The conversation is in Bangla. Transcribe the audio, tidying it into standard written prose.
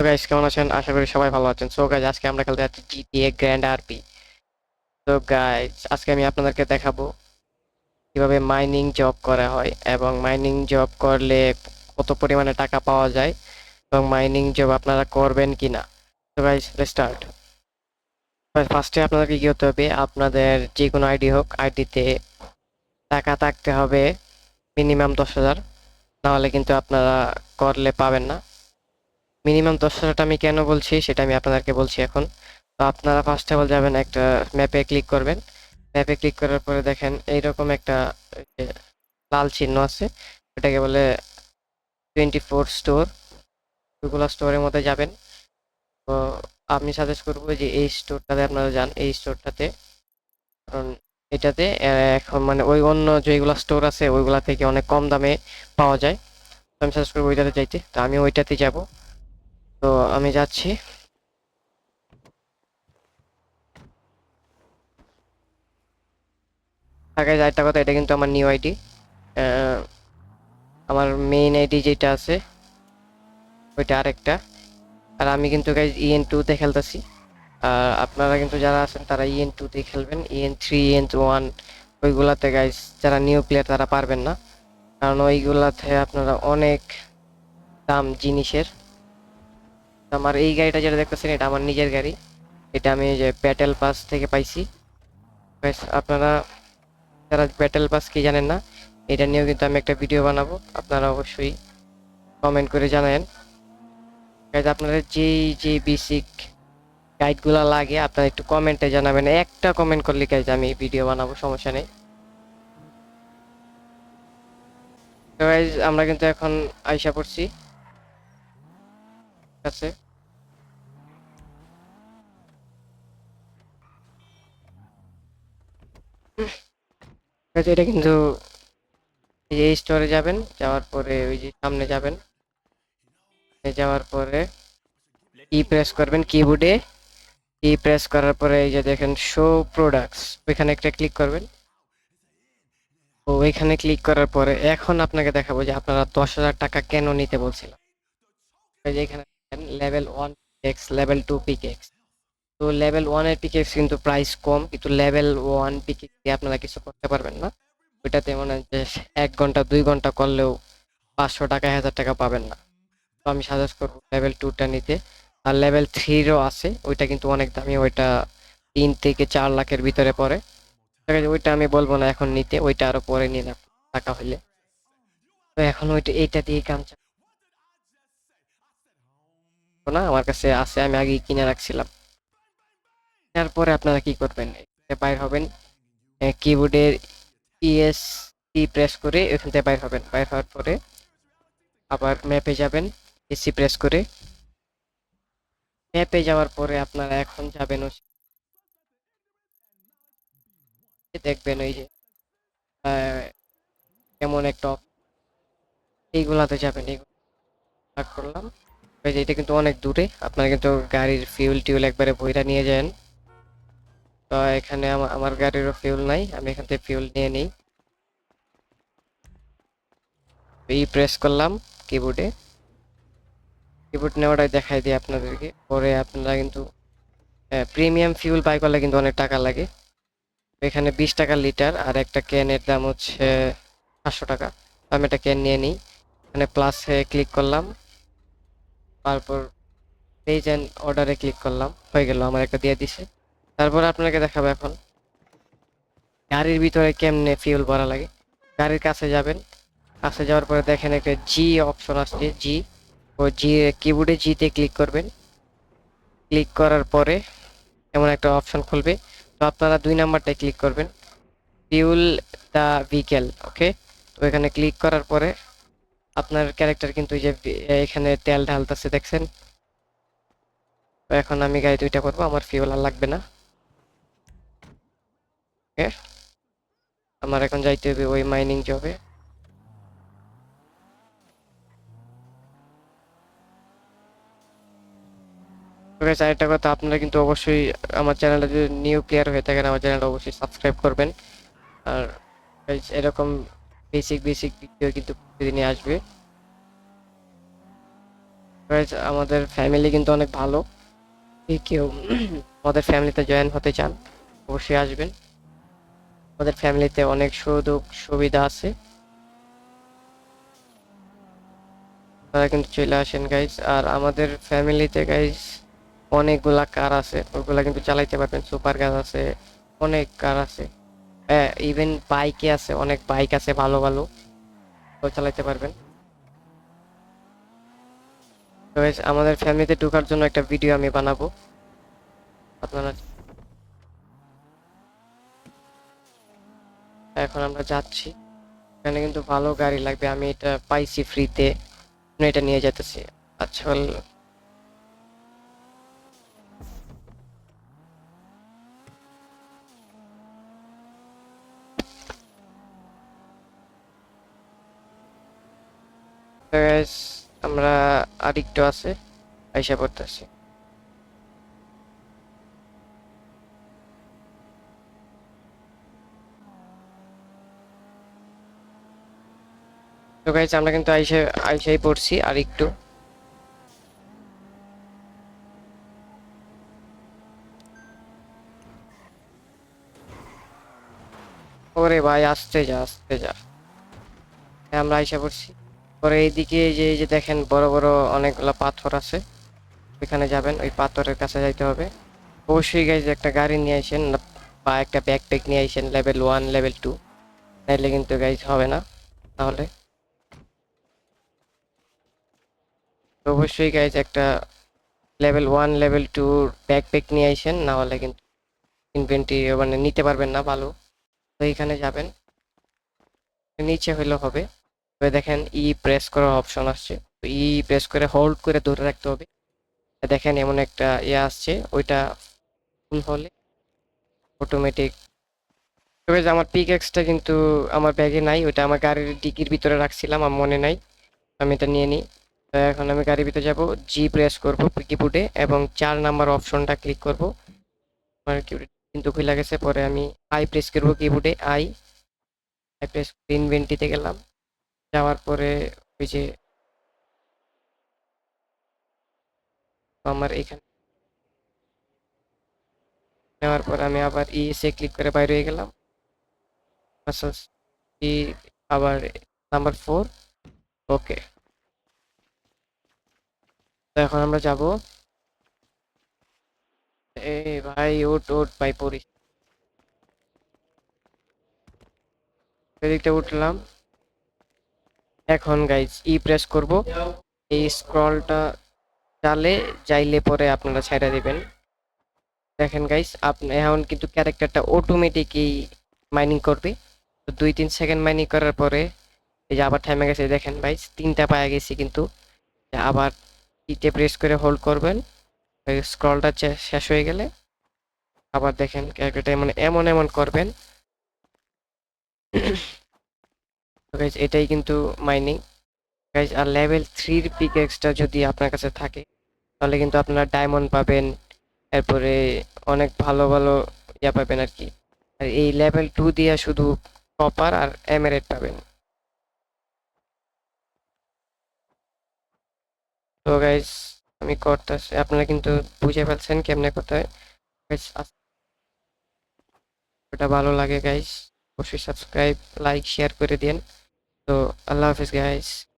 তো গাইস কেমন আছেন? আশা করি সবাই ভালো আছেন। সো গাইস আজকে আমরা খেলতে যাচ্ছি GTA গ্র্যান্ড আরপি। তো গাইস আজকে আমি আপনাদেরকে দেখাবো কিভাবে মাইনিং জব করা হয় এবং মাইনিং জব করলে কত পরিমাণে টাকা পাওয়া যায় এবং মাইনিং জব আপনারা করবেন কিনা। তো গাইস লেটস স্টার্ট। ফার্স্টে আপনাদেরকে কি করতে হবে, আপনাদের যে কোনো আইডি হোক, আইডিতে টাকা থাকতে হবে মিনিমাম 10,000, নাহলে কিন্তু আপনারা করলে পাবেন না। মিনিমাম 10,000টা আমি কেন বলছি সেটা আমি আপনাদেরকে বলছি এখন। তো আপনারা ফার্স্ট অফ অল যাবেন, একটা ম্যাপে ক্লিক করবেন। ম্যাপে ক্লিক করার পরে দেখেন এইরকম একটা ওই যে লাল চিহ্ন আছে, এটাকে বলে 24 স্টোর। ওইগুলো স্টোরের মধ্যে যাবেন। তো আমি সাজেস্ট করবো যে এই স্টোরটাতে আপনারা যান, এই স্টোরটাতে। কারণ এটাতে এখন মানে ওই অন্য যেগুলো স্টোর আছে ওইগুলা থেকে অনেক কম দামে পাওয়া যায়। তো আমি সাজেস্ট করবো ওইটাতে যাইতে। তো আমি ওইটাতে যাব। তো আমি যাচ্ছি। আগে একটা কথা, এটা কিন্তু আমার নিউ আইডি। আমার মেইন আইডি যেটা আছে ওইটা আরেকটা। আর আমি কিন্তু গাইজ EN2 তে খেলতেছি। আর আপনারা কিন্তু যারা আছেন তারা EN2 তে খেলবেন। EN3 EN1 ওইগুলাতে গাইজ যারা নিউ প্লেয়ার তারা পারবেন না, কারণ ওইগুলাতে আপনারা অনেক দাম জিনিসের। আমার এই গাড়িটা যেটা দেখতেছেন এটা আমার নিজের গাড়ি। এটা আমি যে ব্যাটেল পাস থেকে পাইছি। Guys, আপনারা যারা ব্যাটেল পাস কি জানেন না, এটা নিয়েও কিন্তু আমি একটা ভিডিও বানাবো, আপনারা অবশ্যই কমেন্ট করে জানাবেন। গাইজ আপনাদের যে বেসিক গাইডগুলো লাগে আপনারা একটু কমেন্টে জানাবেন, একটা কমেন্ট করলে গাইজ আমি ভিডিও বানাবো, সমস্যা নেই। তো গাইজ আমরা কিন্তু এখন আইসা পড়ছি, ঠিক আছে। Guys, এটা কিন্তু এই যে স্টোরে যাবেন, যাওয়ার পরে ওই যে সামনে যাবেন, যাওয়ার পরে কি প্রেস করবেন কিবোর্ডে। কি প্রেস করার পরে এই যে দেখেন শো প্রোডাক্টস, ওইখানে একটা ক্লিক করবেন। তো ওইখানে ক্লিক করার পরে এখন আপনাকে দেখাবো যে আপনারা 10,000 টাকা কেন নিতে বলছিলাম। এই যে এখানে লেভেল 1 পিকেক্স, লেভেল 2 পিকেক্স। তো লেভেল 1 এর পিকেক্স কিন্তু প্রাইস কম, কিন্তু লেভেল 1 পিকেক্স দিয়ে আপনারা কিছু করতে পারবেন না। ওইটাতে মনে হয় যে 1 ঘন্টা 2 ঘন্টা করলেও 500 টাকা 1,000 টাকা পাবেন না। তো আমি সাজেস্ট করবো লেভেল 2টা নিতে। আর লেভেল 3ও আছে, ওইটা কিন্তু অনেক দামি, ওইটা 3 থেকে 4 লাখের ভিতরে পড়ে। ঠিক আছে, ওইটা আমি বলবো না এখন নিতে, ওইটা আরো পরে নিয়ে নেব টাকা হইলে। তো এখন ওইটা এইটা দিয়ে কাম চালাবো না, আমার কাছে আছে, আমি আগে কিনে রাখছিলাম। তারপরে আপনারা কি করবেন, বাইর হবেন, কিবোর্ডের ESC প্রেস করে এখান থেকে বাইর হবেন। বাইর হওয়ার পরে আবার ম্যাপে যাবেন, ESC প্রেস করে। ম্যাপে যাওয়ার পরে আপনারা এখন যাবেন দেখবেন ওই যে আহ, কেমন একটা এইগুলাতে যাবেন, এইগুলো ভাগ করলাম। ওই যে এটা কিন্তু অনেক দূরে, আপনারা কিন্তু গাড়ির ফিউল টিউল একবারে ভইরা নিয়ে যান। তো এখানে আমার গাড়িরও ফিউল নাই, আমি এখান থেকে ফিউল নিয়ে নিই। প্রেস করলাম কিবোর্ডে। কিবোর্ড নেওয়াটাই দেখাই দিই আপনাদেরকে, পরে আপনারা কিন্তু প্রিমিয়াম ফিউল বাই করলে কিন্তু অনেক টাকা লাগে। তো এখানে 20 টাকা লিটার, আর একটা ক্যানের দাম হচ্ছে 500 টাকা। আমি একটা ক্যান নিয়ে নিই। এখানে প্লাসে ক্লিক করলাম, তারপর পেজ অ্যান্ড অর্ডারে ক্লিক করলাম, হয়ে গেল, আমার একটা দিয়ে দিছে। তারপর আপনাকে দেখাবো এখন গাড়ির ভিতরে কেমনে ফিউল ভরা লাগে। গাড়ির কাছে যাবেন, কাছে যাওয়ার পরে দেখেন একটা জি অপশন আসছে, জি। ও জি, কিবোর্ডে জিতে ক্লিক করবেন। ক্লিক করার পরে এমন একটা অপশন খুলবে। তো আপনারা 2 নাম্বারটায় ক্লিক করবেন, ফিউল দ্য ভেহিকেল, ওকে। তো এখানে ক্লিক করার পরে আপনার ক্যারেক্টার কিন্তু এই যে এখানে তেল ঢালতেছে দেখছেন। তো এখন আমি গাড়ি দুইটা করবো, আমার ফিউল আর লাগবে না, ওকে। আমার এখন যাইতে হবে ওই মাইনিং জবে। তো guys, আরেকটা কথা, আপনারা কিন্তু অবশ্যই আমার চ্যানেলে যদি নিউ প্লেয়ার হয়ে থাকেন আমার চ্যানেলটা অবশ্যই সাবস্ক্রাইব করবেন। আর guys, এরকম বেসিক বেসিক ভিডিও কিন্তু প্রতিদিনই আসবে। গাইজ আমাদের ফ্যামিলি কিন্তু অনেক ভালো। যদি কেউ আমাদের ফ্যামিলিতে জয়েন হতে চান অবশ্যই আসবেন। আমাদের ফ্যামিলিতে অনেক সুযোগ সুবিধা আছে, তারা কিন্তু চলে আসেন গাইজ। আর আমাদের ফ্যামিলিতে গাইজ অনেকগুলা কার আছে, ওগুলা কিন্তু চালাইতে পারবেন। সুপার কার আছে, অনেক কার আছে, হ্যাঁ ইভেন বাইকে আছে, অনেক বাইক আছে ভালো ভালো, তো চালাইতে পারবেন। তো guys, আমাদের ফ্যামিলিতে ঢোকার জন্য একটা ভিডিও আমি বানাবো, আপনারা। এখন আমরা যাচ্ছি, এখানে কিন্তু ভালো গাড়ি লাগবে, আমি এটা পাইছি ফ্রিতে, এটা নিয়ে যেতেছি। আচ্ছা guys, আমরা আরেকটু আছে, আইসা পড়তেছি। তো গাইস আমরা কিন্তু আইসাই পড়ছি আর একটু। ওরে ভাই আস্তে যা আস্তে যা। হ্যাঁ, আমরা আইসা পড়ছি। পরে এইদিকে এই যে দেখেন বড় বড় অনেকগুলা পাথর আছে, ওইখানে যাবেন, ওই পাথরের কাছে যাইতে হবে। অবশ্যই গাইজ একটা গাড়ি নিয়ে আসেন বা একটা ব্যাকপ্যাক নিয়ে আসেন, লেভেল 1 লেভেল 2, নাইলে কিন্তু গাইজ হবে না তাহলে। তো অবশ্যই গাইজ একটা লেভেল 1 লেভেল 2 ব্যাকপ্যাক নিয়ে আসেন, না হলে কিন্তু ইনভেন্টরি মানে নিতে পারবেন না ভালো। তো এইখানে যাবেন, নিচে হইলেও হবে। তো দেখেন প্রেস করার অপশন আসছে, তো প্রেস করে হোল্ড করে ধরে রাখতে হবে। দেখেন এমন একটা আসছে, ওইটা ফুল হলে অটোমেটিক। তবে যে আমার পিকএক্সটা কিন্তু আমার ব্যাগে নাই, ওইটা আমার গাড়ির ডিকির ভিতরে রাখছিলাম, আমার মনে নাই, আমি এটা নিয়ে নিই। তো এখন আমি গাড়ির ভিতরে যাব, প্রেস করব কিবোর্ডে এবং 4 নাম্বার অপশনটা ক্লিক করব। আমার কিবোর্ড কিন্তু খুলে গেছে, পরে আমি আই প্রেস করব কিবোর্ডে, আই আই প্রেস ইনভেন্টরিতে গেলাম, যাওয়ার পরে ওই যে আমার এখানে নেওয়ার পর আমি আবার এসে ক্লিক করে বাইরে হয়ে গেলাম। আচ্ছা, ই আবার নাম্বার 4, ওকে। তো এখন আমরা যাব, এই ভাই ওট ওট ভাই পড়ি, এদিকটা উঠলাম। এখন গাইজ প্রেস করব, এই স্ক্রলটা চালে যাইলে পরে আপনারা ছাইড়া দিবেন। দেখেন গাইজ আপনি এখন কিন্তু ক্যারেক্টারটা অটোমেটিকই মাইনিং করবে। তো 2-3 সেকেন্ড মাইনিং করার পরে এই যে আবার থেমে গেছে, দেখেন গাইজ 3টা পায়ে গেছি কিন্তু। আবার প্রেস করে হোল্ড করবেন, স্ক্রলটা শেষ হয়ে গেলে আবার দেখেন ক্যারেক্টারটা মানে এমন এমন করবেন। তো গাইজ এটাই কিন্তু মাইনিং গাইজ। আর লেভেল 3 পিকেক্সটা যদি আপনার কাছে থাকে তাহলে কিন্তু আপনারা ডায়মন্ড পাবেন, এরপরে অনেক ভালো ভালো পাবেন আর কি। আর এই লেভেল 2 দিয়ে শুধু কপার আর এমেরেট পাবেন। তো গাইজ আমি করতেছি, আপনারা কিন্তু বুঝে ফেলছেন কেমনে করতে হয় গাইজ। ওটা ভালো লাগে গাইজ অবশ্যই সাবস্ক্রাইব লাইক শেয়ার করে দিন। তো আল্লাহ হাফিজ গাইজ।